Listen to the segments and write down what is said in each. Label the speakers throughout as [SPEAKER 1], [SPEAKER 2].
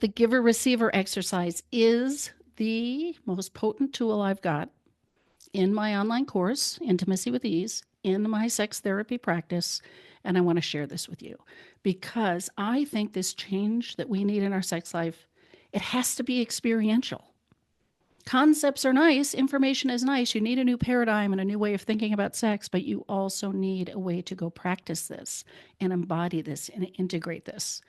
[SPEAKER 1] The giver-receiver exercise is the most potent tool I've got in my online course, Intimacy with Ease, in my sex therapy practice. And I want to share this with you because I think this change that we need in our sex life, it has to be experiential. Concepts are nice, information is nice. You need a new paradigm and a new way of thinking about sex, but you also need a way to go practice this and embody this and integrate this.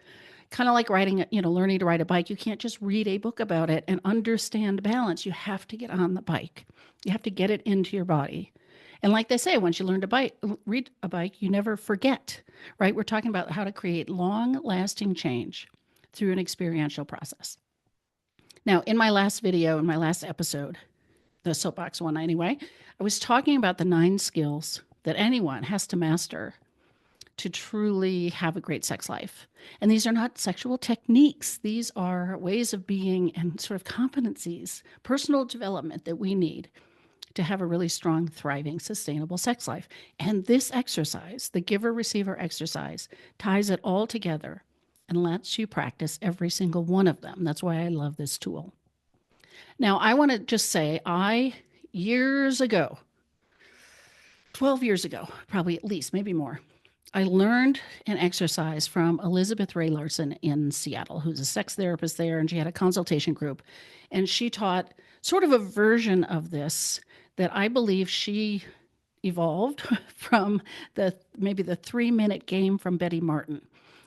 [SPEAKER 1] Kind of like riding, learning to ride a bike. You can't just read a book about it and understand balance. You have to get on the bike. You have to get it into your body. And like they say, once you learn to read a bike, you never forget, right? We're talking about how to create long-lasting change through an experiential process. Now, in my last video, in my last episode, the soapbox one anyway, I was talking about the 9 skills that anyone has to master to truly have a great sex life. And these are not sexual techniques. These are ways of being and sort of competencies, personal development that we need to have a really strong, thriving, sustainable sex life. And this exercise, the giver-receiver exercise, ties it all together and lets you practice every single one of them. That's why I love this tool. Now, I want to just say, years ago, 12 years ago, probably at least, maybe more, I learned an exercise from Elizabeth Ray Larson in Seattle, who's a sex therapist there, and she had a consultation group. And she taught sort of a version of this that I believe she evolved from maybe the 3-minute game from Betty Martin.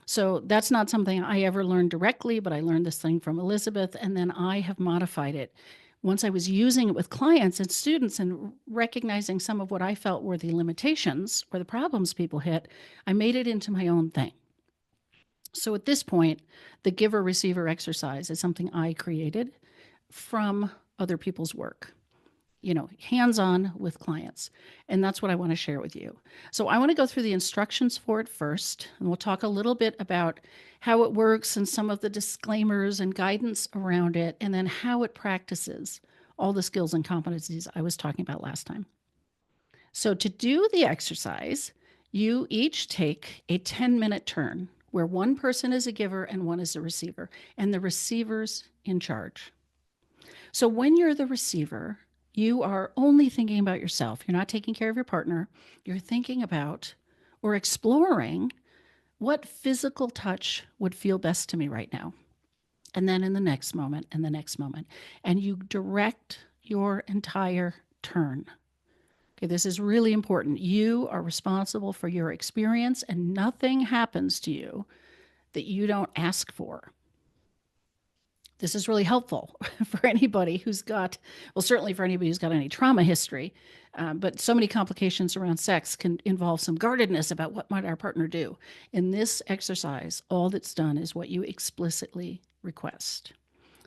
[SPEAKER 1] So that's not something I ever learned directly, but I learned this thing from Elizabeth, and then I have modified it. Once I was using it with clients and students and recognizing some of what I felt were the limitations or the problems people hit, I made it into my own thing. So at this point, the giver-receiver exercise is something I created from other people's work, hands-on with clients. And that's what I want to share with you. So I want to go through the instructions for it first, and we'll talk a little bit about how it works and some of the disclaimers and guidance around it, and then how it practices all the skills and competencies I was talking about last time. So to do the exercise, you each take a 10-minute turn where one person is a giver and one is a receiver, and the receiver's in charge. So when you're the receiver, you are only thinking about yourself. You're not taking care of your partner. You're thinking about or exploring what physical touch would feel best to me right now. And then in the next moment and the next moment. And you direct your entire turn. Okay, this is really important. You are responsible for your experience, and nothing happens to you that you don't ask for. This is really helpful for anybody who's got, well, certainly for anybody who's got any trauma history, but so many complications around sex can involve some guardedness about what might our partner do. In this exercise, all that's done is what you explicitly request.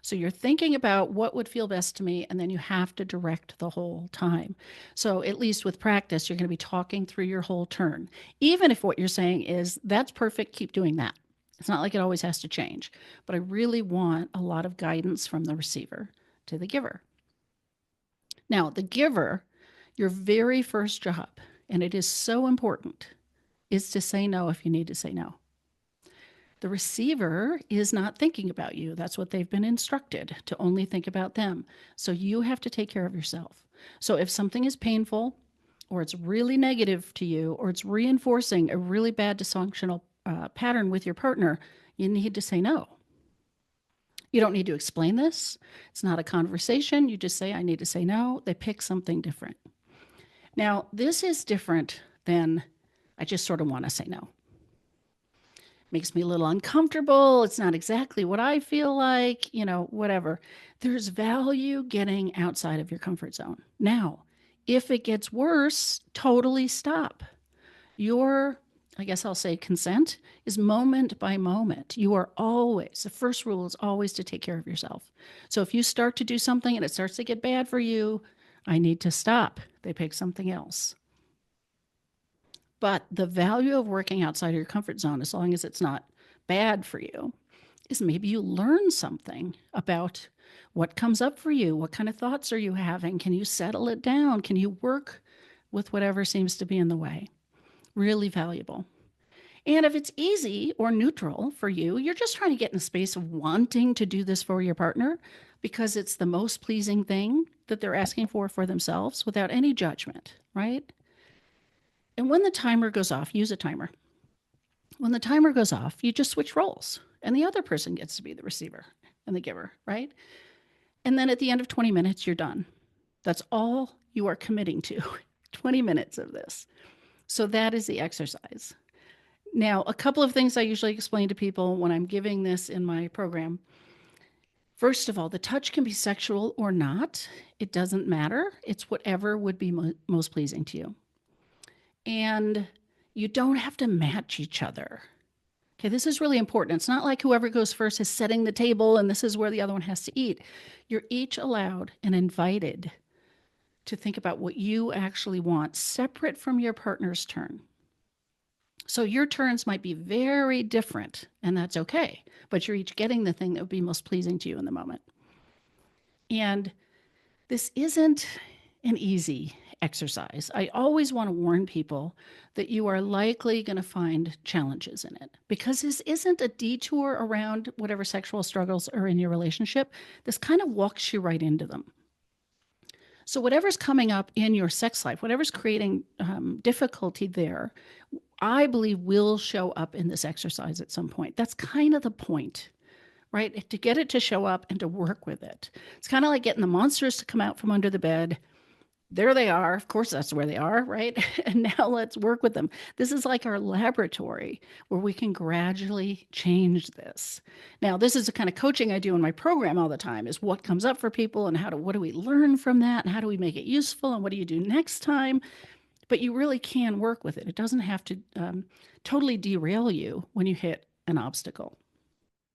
[SPEAKER 1] So you're thinking about what would feel best to me, and then you have to direct the whole time. So at least with practice, you're going to be talking through your whole turn, even if what you're saying is, that's perfect, keep doing that. It's not like it always has to change, but I really want a lot of guidance from the receiver to the giver. Now, the giver, your very first job, and it is so important, is to say no if you need to say no. The receiver is not thinking about you. That's what they've been instructed, to only think about them. So you have to take care of yourself. So if something is painful, or it's really negative to you, or it's reinforcing a really bad dysfunctional pattern with your partner, you need to say no. You don't need to explain this. It's not a conversation. You just say, I need to say no. They pick something different. Now, this is different than, I just sort of want to say no. Makes me a little uncomfortable. It's not exactly what I feel like, whatever. There's value getting outside of your comfort zone. Now, if it gets worse, totally stop. I guess I'll say consent is moment by moment. The first rule is always to take care of yourself. So if you start to do something and it starts to get bad for you, I need to stop. They pick something else. But the value of working outside of your comfort zone, as long as it's not bad for you, is maybe you learn something about what comes up for you. What kind of thoughts are you having? Can you settle it down? Can you work with whatever seems to be in the way? Really valuable. And if it's easy or neutral for you, you're just trying to get in a space of wanting to do this for your partner because it's the most pleasing thing that they're asking for themselves without any judgment, right? And when the timer goes off, use a timer. When the timer goes off, you just switch roles and the other person gets to be the receiver and the giver, right? And then at the end of 20 minutes, you're done. That's all you are committing to 20 minutes of this. So that is the exercise. Now, a couple of things I usually explain to people when I'm giving this in my program. First of all, the touch can be sexual or not. It doesn't matter. It's whatever would be most pleasing to you. And you don't have to match each other. Okay, this is really important. It's not like whoever goes first is setting the table and this is where the other one has to eat. You're each allowed and invited to think about what you actually want, separate from your partner's turn. So your turns might be very different, and that's okay, but you're each getting the thing that would be most pleasing to you in the moment. And this isn't an easy exercise. I always want to warn people that you are likely going to find challenges in it because this isn't a detour around whatever sexual struggles are in your relationship. This kind of walks you right into them. So, whatever's coming up in your sex life, whatever's creating difficulty there, I believe will show up in this exercise at some point. That's kind of the point, right? To get it to show up and to work with it. It's kind of like getting the monsters to come out from under the bed. There they are. Of course, that's where they are, right? And now let's work with them. This is like our laboratory where we can gradually change this. Now, this is the kind of coaching I do in my program all the time is what comes up for people and what do we learn from that and how do we make it useful and what do you do next time? But you really can work with it. It doesn't have to totally derail you when you hit an obstacle.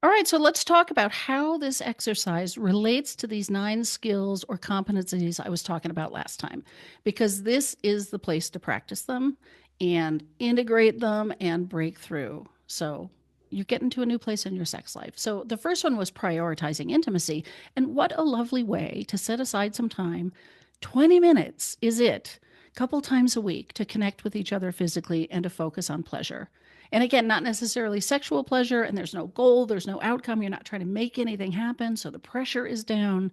[SPEAKER 1] All right, so let's talk about how this exercise relates to these 9 skills or competencies I was talking about last time, because this is the place to practice them and integrate them and break through. So you get into a new place in your sex life. So the first one was prioritizing intimacy. And what a lovely way to set aside some time. 20 minutes is it, a couple times a week to connect with each other physically and to focus on pleasure. And again, not necessarily sexual pleasure, and there's no goal, there's no outcome. You're not trying to make anything happen, so the pressure is down.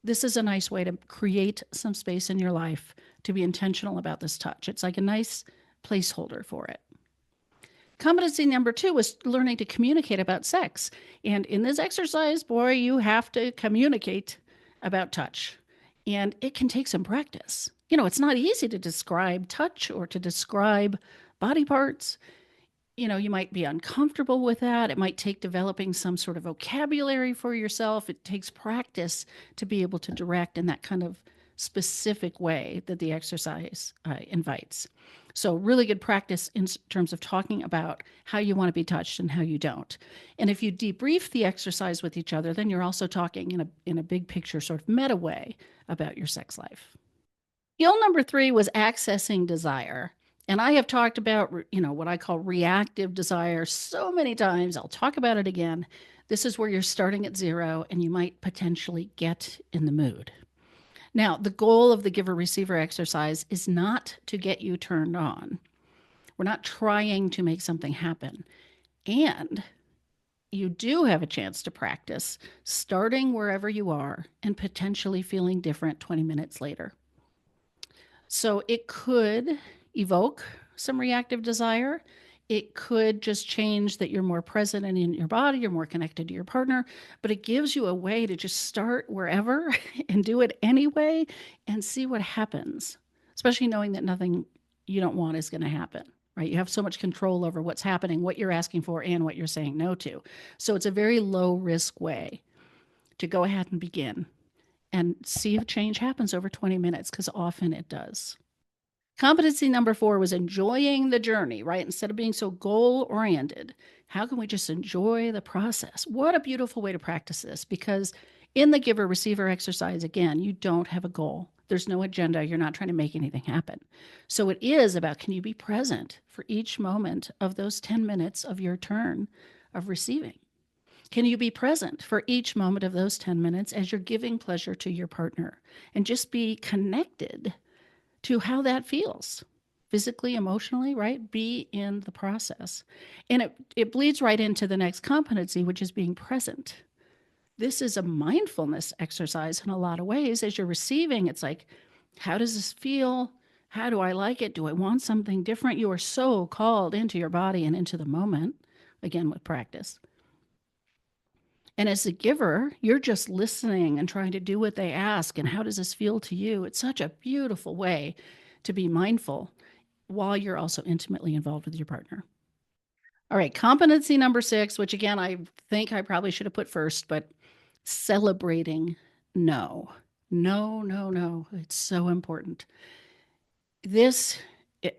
[SPEAKER 1] This is a nice way to create some space in your life to be intentional about this touch. It's like a nice placeholder for it. Competency number 2 was learning to communicate about sex. And in this exercise, boy, you have to communicate about touch. And it can take some practice. You know, it's not easy to describe touch or to describe body parts. You know, you might be uncomfortable with that. It might take developing some sort of vocabulary for yourself. It takes practice to be able to direct in that kind of specific way that the exercise invites. So really good practice in terms of talking about how you want to be touched and how you don't. And if you debrief the exercise with each other, then you're also talking in a big picture sort of meta way about your sex life. Skill number 3 was accessing desire. And I have talked about, what I call reactive desire so many times. I'll talk about it again. This is where you're starting at 0 and you might potentially get in the mood. Now, the goal of the giver-receiver exercise is not to get you turned on. We're not trying to make something happen. And you do have a chance to practice starting wherever you are and potentially feeling different 20 minutes later. So it could evoke some reactive desire. It could just change that you're more present and in your body, you're more connected to your partner, but it gives you a way to just start wherever and do it anyway and see what happens, especially knowing that nothing you don't want is going to happen, right? You have so much control over what's happening, what you're asking for, and what you're saying no to. So it's a very low risk way to go ahead and begin and see if change happens over 20 minutes, because often it does. Competency number 4 was enjoying the journey, right? Instead of being so goal oriented, how can we just enjoy the process? What a beautiful way to practice this, because in the giver receiver exercise, again, you don't have a goal. There's no agenda. You're not trying to make anything happen. So it is about, can you be present for each moment of those 10 minutes of your turn of receiving? Can you be present for each moment of those 10 minutes as you're giving pleasure to your partner and just be connected to how that feels? physically, emotionally, right? Be in the process. And it bleeds right into the next competency, which is being present. This is a mindfulness exercise in a lot of ways. As you're receiving, it's like, how does this feel? How do I like it? Do I want something different? You are so called into your body and into the moment, again, with practice. And as a giver, you're just listening and trying to do what they ask. And how does this feel to you? It's such a beautiful way to be mindful while you're also intimately involved with your partner. All right, competency number 6, which again, I think I probably should have put first, but celebrating no. No, no, no. It's so important. This,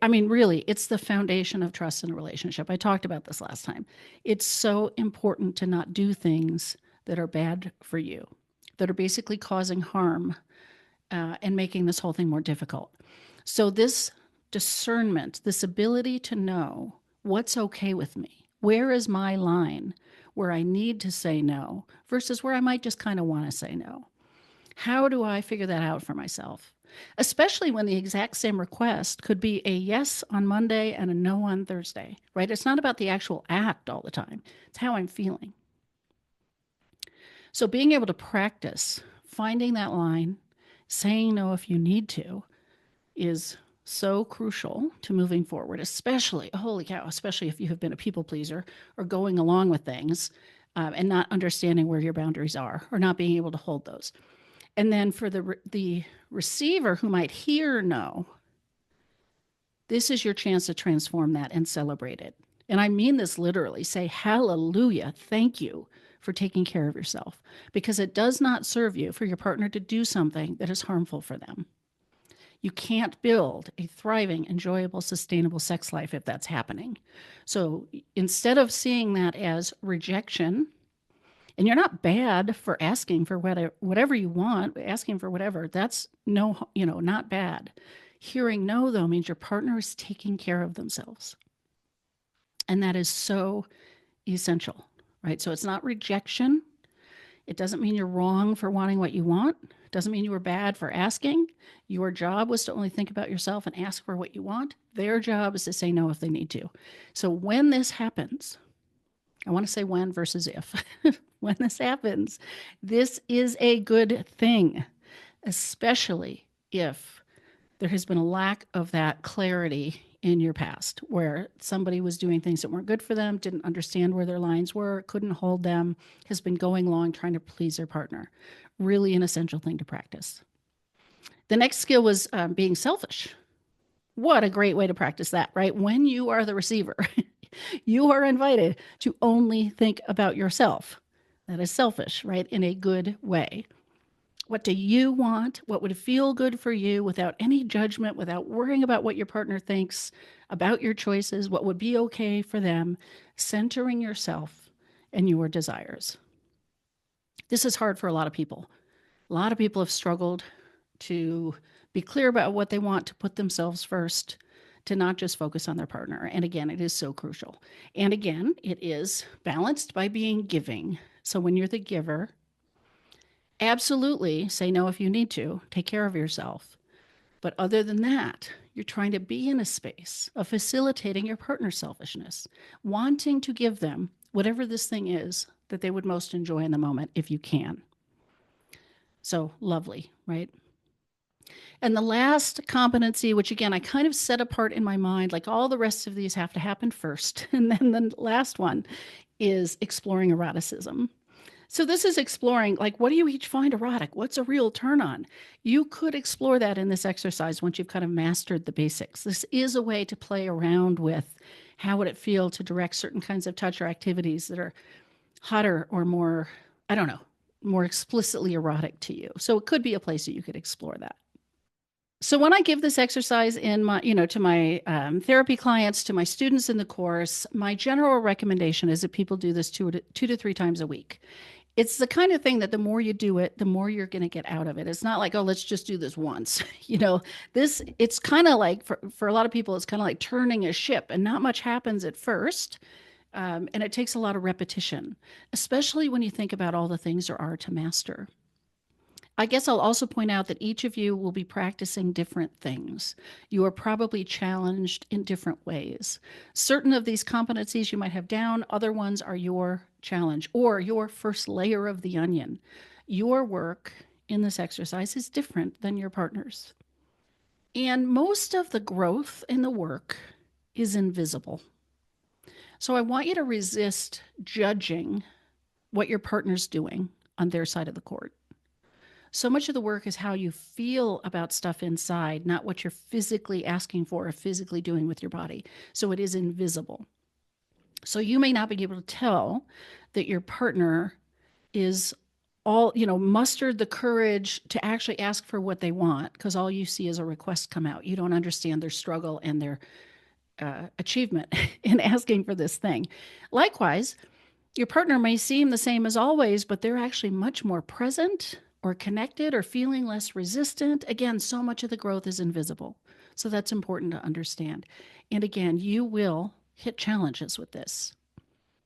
[SPEAKER 1] I mean, really, it's the foundation of trust in a relationship. I talked about this last time. It's so important to not do things that are bad for you, that are basically causing harm and making this whole thing more difficult. So, this discernment, this ability to know what's okay with me, where is my line where I need to say no versus where I might just kind of want to say no. How do I figure that out for myself? Especially when the exact same request could be a yes on Monday and a no on Thursday, right? It's not about the actual act all the time, it's how I'm feeling. So, being able to practice finding that line, saying no if you need to, is so crucial to moving forward, especially, holy cow, especially if you have been a people pleaser or going along with things and not understanding where your boundaries are or not being able to hold those. And then for the receiver who might hear no, this is your chance to transform that and celebrate it. And I mean this literally. Say, hallelujah, thank you for taking care of yourself, because it does not serve you for your partner to do something that is harmful for them. You can't build a thriving, enjoyable, sustainable sex life if that's happening. So instead of seeing that as rejection, and you're not bad for asking for whatever you want, asking for whatever, that's no, not bad. Hearing no, though, means your partner is taking care of themselves. And that is so essential, right? So it's not rejection. It doesn't mean you're wrong for wanting what you want. It doesn't mean you were bad for asking. Your job was to only think about yourself and ask for what you want. Their job is to say no if they need to. So when this happens, I want to say when versus if. When this happens, this is a good thing, especially if there has been a lack of that clarity in your past where somebody was doing things that weren't good for them, didn't understand where their lines were, couldn't hold them, has been going along trying to please their partner. Really an essential thing to practice. The next skill was being selfish. What a great way to practice that, right? When you are the receiver, you are invited to only think about yourself. That is selfish, right? In a good way. What do you want? What would feel good for you without any judgment, without worrying about what your partner thinks about your choices, what would be okay for them, centering yourself and your desires. This is hard for a lot of people. A lot of people have struggled to be clear about what they want, to put themselves first, to not just focus on their partner. And again, it is so crucial. And again, it is balanced by being giving. So when you're the giver, absolutely say no if you need to, take care of yourself. But other than that, you're trying to be in a space of facilitating your partner's selfishness, wanting to give them whatever this thing is that they would most enjoy in the moment if you can. So lovely, right? And the last competency, which again, I kind of set apart in my mind, like all the rest of these have to happen first. And then the last one is exploring eroticism. So this is exploring, like, what do you each find erotic? What's a real turn on? You could explore that in this exercise once you've kind of mastered the basics. This is a way to play around with how would it feel to direct certain kinds of touch or activities that are hotter or more, I don't know, more explicitly erotic to you. So it could be a place that you could explore that. So when I give this exercise in my, to my therapy clients, to my students in the course, my general recommendation is that people do this 2 to 3 times a week. It's the kind of thing that the more you do it, the more you're going to get out of it. It's not like, oh, let's just do this once. It's kind of like for a lot of people, it's kind of like turning a ship, and not much happens at first. And it takes a lot of repetition, especially when you think about all the things there are to master. I guess I'll also point out that each of you will be practicing different things. You are probably challenged in different ways. Certain of these competencies you might have down, other ones are your challenge or your first layer of the onion. Your work in this exercise is different than your partner's. And most of the growth in the work is invisible. So I want you to resist judging what your partner's doing on their side of the court. So much of the work is how you feel about stuff inside, not what you're physically asking for or physically doing with your body. So it is invisible. So you may not be able to tell that your partner is mustered the courage to actually ask for what they want because all you see is a request come out. You don't understand their struggle and their achievement in asking for this thing. Likewise, your partner may seem the same as always, but they're actually much more present or connected or feeling less resistant. Again, so much of the growth is invisible. So that's important to understand. And again, you will hit challenges with this.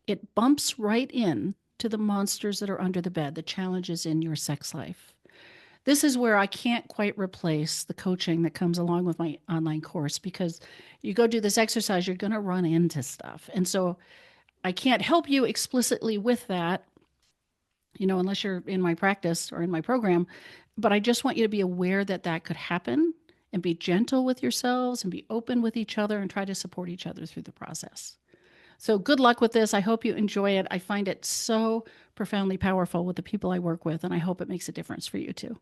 [SPEAKER 1] It bumps right in to the monsters that are under the bed, the challenges in your sex life. This is where I can't quite replace the coaching that comes along with my online course because you go do this exercise, you're going to run into stuff. And so I can't help you explicitly with that, unless you're in my practice or in my program. But I just want you to be aware that that could happen and be gentle with yourselves and be open with each other and try to support each other through the process. So good luck with this. I hope you enjoy it. I find it so profoundly powerful with the people I work with, and I hope it makes a difference for you too.